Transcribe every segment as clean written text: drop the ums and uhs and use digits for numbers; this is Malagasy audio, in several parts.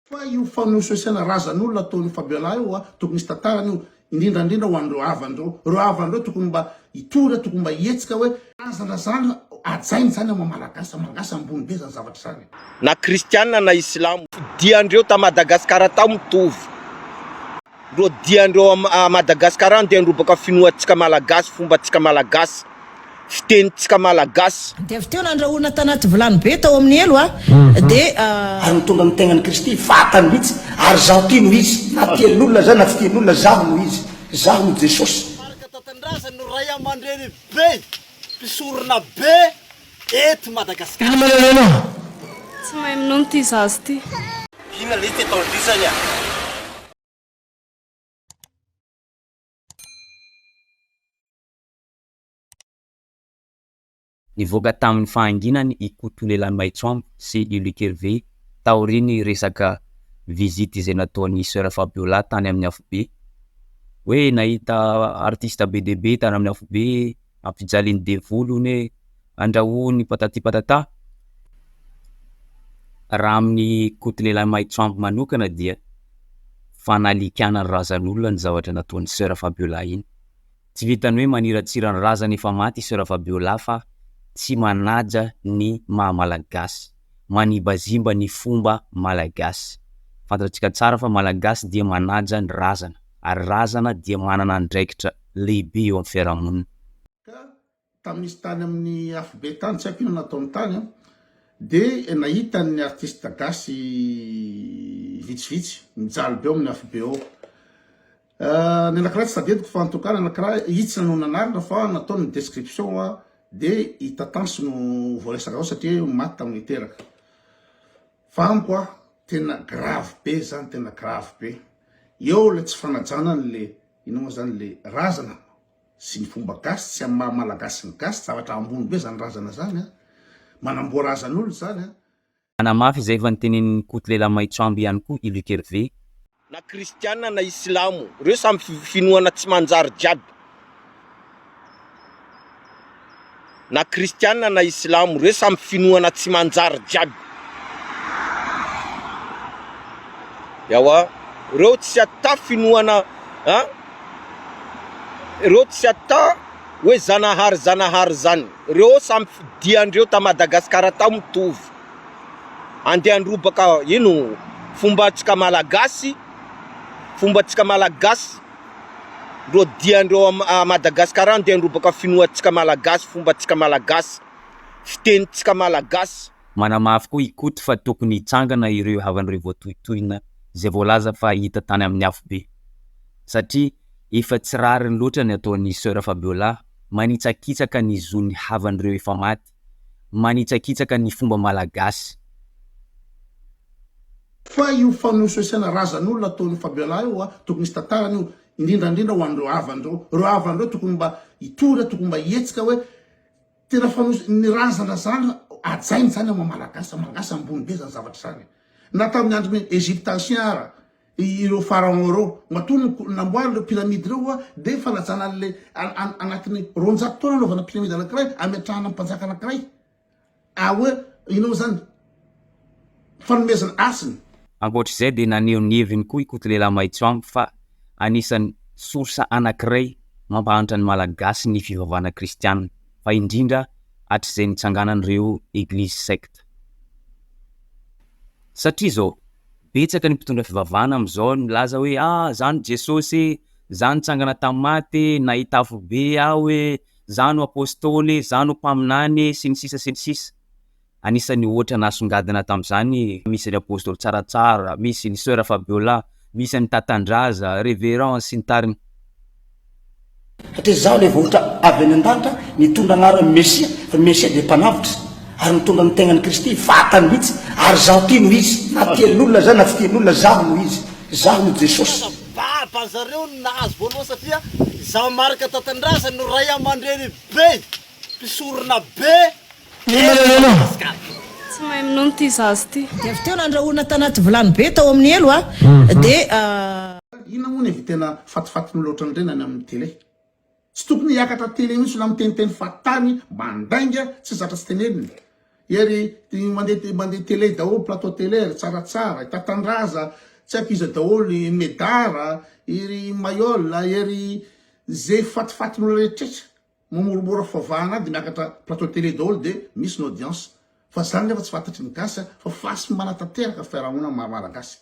Fa io fanososiana razan'olona ataon'ny Fabiola io tokony misy tantarany io indrindrandrindra ho an'ireo havandreo. Reo havandreo tokony mba hitora, tokony mba hihetsika hoe razana zany ajainy zany amin'ny Malagasy ambony be zany zavatra zany. Na kristianina na islamo diandreo ta Madagascar tao mitovy. Ro diandreo a Madagascar dia nirobaka finoatsika malagasy, fombatsika malagasy, fitenitsika malagasy. Dia avy teo nandrahoana tanaty vilany be tao amin'ny elo ary mitondra amin'ny tegnan'i Kristy vatany mihitsy ary zaho tino izy na tian'olona zany na tsy tian'olona zaho no izy, zaho no Jesosy. Maraka tatandraza no ray aman-dreny be mpisorona be eto Madagascar. Tsy mahay minao ty zazy ty. Ina le tetandrisany a. Nivoaka tamin'ny fahanginany i Koto Lilahimahitsoambo sy i Herve taoriny resaka vizity izay nataon'ny Soeur Fabiola tany amin'ny afobe. Hoe nahita artiste be dia be tany amin'ny afobe, ampijaliny devolony, andrahoany patati patata. Raha amin'ny Koto Lilahimahitsoambo manokana dia fanalikana ny razan'olona ny zavatra nataon'ny Soeur Fabiola iny. Tsy vitany hoe maniratsira ny razana efa maty Soeur Fabiola fa tsy manaja ny maha-malagasy, manibazimba ny fomba malagasy. Fantatsika tsara fa malagasy dia manaja ny razana, ary razana dia manana andraikitra lehibe eo amin'ny fiarahamonina. Tamin'isy tany amin'ny afobe tany, tsy haiko ino nataony tany, dia nahita ny artiste gasy vitsivitsy mijaly be ao amin'ny afobe ao. Ny anankiray tsy tadidiko fa antokana anankiray hitsy no nanarina fa nataony description dia hita tansy no voaresaka ao satria maty tamin'ny teraka. Fa amiko tena grave be zany, tena grave be. Eo le tsy fanajana le inona zany le razana sy ny fomba gasy sy amin'ny maha-malagasy ny gasy, zavatra ambony be zany razana zany, manamboa razan'olo zany. Anamafy izay efa nitenin'ny Koto Lilahimahitsoambo ihany koa i Herve. Na kristianina na islamo, reo samy finoana tsy manjary jiaby. Na kristianina na islamo, reo samy finoana tsy manjary jiaby. Yawa, reo tsy ata finoana, reo tsy ata hoe zanahary zany. Reo samy diandreo ta Madagascar tao mitovy. Andehandrobaka ino fombatsika malagasy, ro diandreo a Madagascar andehandrobaka finoatsika malagasy, fombatsika malagasy, fitenitsika malagasy. Manamafy koa i Koto fa tokony hitsangana ireo havan'ireo voatohitohina izay voalaza fa hita tany amin'ny afobe. Satria efa tsy rariny loatra ny ataon'ny Soeur Fabiola, manitsakitsaka ny zon'ny havan'ireo efa maty, manitsakitsaka ny fomba malagasy. Fa io fanososiana razan'olona ataon'ny Fabiola io tokony misy tantarany io indrindrandrindra ho an'ireo havandreo. Reo havandreo tokony mba hitora, tokony mba hihetsika hoe tena ny razana zany ajainy zany amin'ny Malagasy ambony be zany zavatra zany. Na tamin'ny andro Egyptien ara, ireo pharaon reo, matony namboary ireo pyramide reo dia fanajana an'le anatin'ny 200 taona anaovana pyramide anankiray, ametrahana mpanjaka anankiray. Hoe inao zany fanomezana asiny. Ankoatr'izay dia naneho ny heviny koa i Koto Lilahimahitsoambo fa anisan'ny sorsa anankiray mampahantra ny malagasy ny fivavahana kristianina, fa indrindra hatr'izay nitsanganan'ireo église secte. Satria zao betsaka ny mpitondra fivavahana amin'izao milaza hoe zany Jesosy, zany nitsangana tamin'ny maty, nahita afobe hoe zany apôstôly, zany mpaminany sy ny sisa. Anisan'ny ohatra nasongadina tamin'izany misy ny apôstôly tsaratsara, misy ny Soeur Fabiola, misy ny tatandraza, révérend sy ny tariny. Satria zaho le vohitra avy any an-danitra nitondra anarany Mesia, fa Mesia dia mpanavitra ary mitondra ny tegnan'i Kristy vatany mihitsy ary zaho tino izy, na tian'olona zany na tsy tian'olona zaho no izy, zaho no Jesosy. Bazareo nahazo voaloha satria zaho marika tatandraza no ray aman-dreny be mpisorona be. Tsy mahay minao ty zazy ty. Dia avy teo nandrahoana tanaty vilany be tao amin'ny elo dia Ina moa ny tena fatifatiny loatra ny renany amin'ny télé. Tsy tokony hiakatra télé mihitsy na miteny fatany mandainga tsy zatra tsy teneniny. ery mandeha télé daholo plateau télé tsaratsara tatandraza tsy haiko izy daholo medara ery mayola ery ze fatifatin'olo rehetrrehetra mamoromora favahana de miakatra plateau télé daholo de misy n'audience fa zany nefa tsy fantatry ny gasy fa fasy manatanteraka fiarahamonina malagasy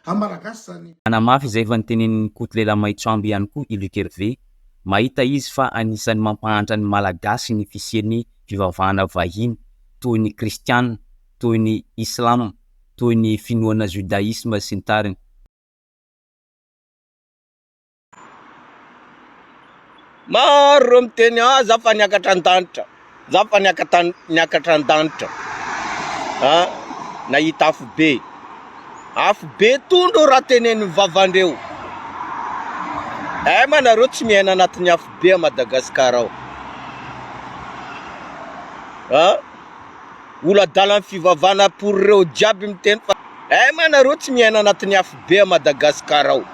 malagasy zany anamafy izay efa nytenenin'ny Koto Lilahimahitsoambo ihany koa Luc Herve mahita izy fa anisan'ny mampahantra ny malagasy ny fisian'ny fivavahana vahiny toy ny kristianina toy ny islam toy ny finoana judaisme sy ny tariny. Maro miteny za fa niakatra an-danitra, za fa niakatra an-danitra. Nahita afo be tondro raha tenen'ny vavandreo. Manareo tsy miaina anatin'ny afo be a Madagascar ao. Ola dalan'ny fivavahana pour reo jiaby miteny fa manareo tsy miaina anatin'ny afo be a Madagascar ao.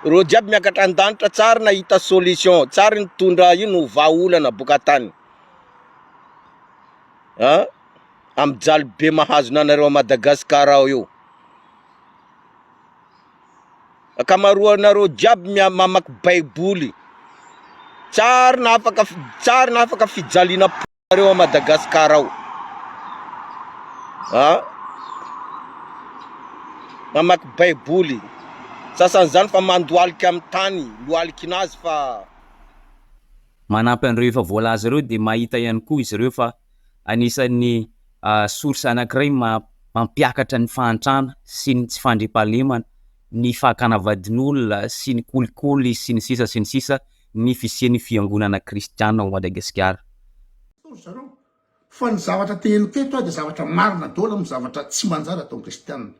Reo jiaby miakatra an-danitra tsara nahita solution, tsara nitondra ino vahaolana boka tany. Amijaly be mahazo nanareo a Madagascar ao io. Akamaroanareo jiaby mamaky baiboly. Tsara na afaka fijaliana nareo a Madagascar ao. Mamaky baiboly. Sasan'izany fa mandoalika amin'ny tany, loaliky nazy fa manampy an'ireo efa voalaza ireo dia mahita ihany koa izy ireo fa anisan'ny source anankiray mampiakatra ny fahantrana sy ny tsy fandriampahalemana, ny fakana vadin'olona sy ny kolikoly sy ny sisa ny fisian'ny fiangonana kristiana ao Madagascar. Fa ny zavatra teneniko eto dia zavatra marina daholo amin'ny zavatra tsy manjary atao kristianina.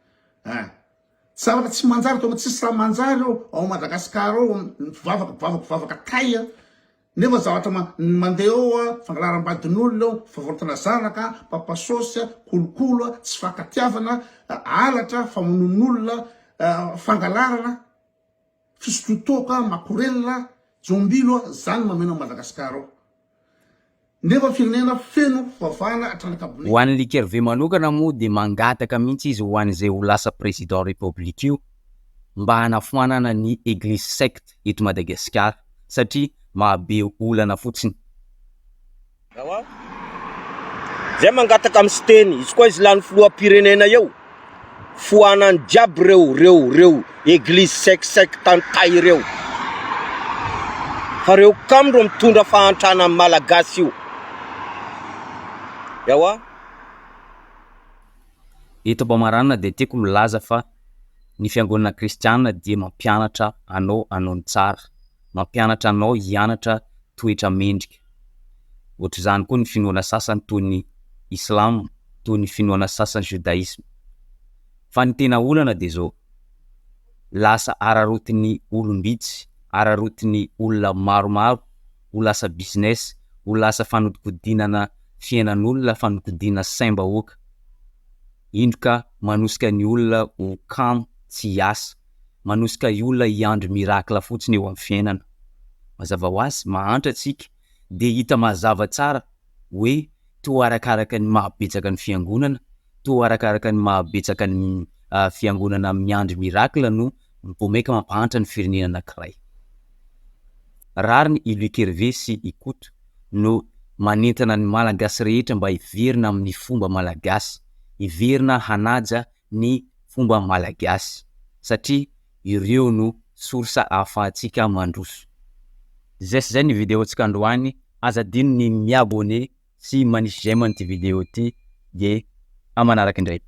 Zavatra tsy manjary atao tsy sa manjary ao Madagascar ao vavaka taia. Nefa zavatra mandeha ao fangalaram-badin'olona, favorotana zanaka, papasosy, kolokolo, tsy fakatiavana, alatra, famonon'olona, fangalarana, fisototoka, makorelina, jombilo, zany mameno Madagascar ao. Nefa firenena feno fivavahana atranakabone. Ho an'ny Luc Herve manokana moa dia mangataka mihitsy izy ho an'izay ho lasa président république io mba hanafoanana ny église secte eto Madagascar satria mahabe olana fotsiny. Zay mangataka amin'ny teny, izy koa izy lany filoham-pirenena eo. Foanany jiaby reo église secte tantay reo. Fa reo kamro mitondra fahantrana amin'ny malagasy io. Eto Bamaranina dia tiako milaza fa ny fiangonana kristianina dia mampianatra anao an-tsary, mampianatra anao hianatra toetra mendrika. Ohatr'izany koa ny finoana sasany toy ny islam, toy ny finoana sasany judaisme. Fa ny tena olana dia zao, lasa ararotin'ny olombitsy, ararotin'ny olona maromaro, ho lasa business, ho lasa fanodikodinana fiainan'olona, fanodikodinana saim-bahoaka. Indroka manosika ny olona ho kamo tsy hiasa, manosika ny olona hiandry mirakla fotsiny eo amin'ny fiainana. Mazava ho azy, mahantra antsika dia hita mazava tsara hoe toa arakaraka ny mahabetsaka ny fiangonana, toa arakaraka ny mahabetsaka ny fiangonana miandry mirakla no mipomeka mampahantra ny firenena anankiray. Rariny i Luc Herve sy i Koto no manentana ny malagasy rehetra mba hiverina amin'ny fomba malagasy, hiverina hanaja ny fomba malagasy satria ireo no source ahafahantsika mandroso. Zay ny vidéo tsika androany, azadino ny miabone sy manisy j'aime an'ity vidéo ty dia amanaraka indray.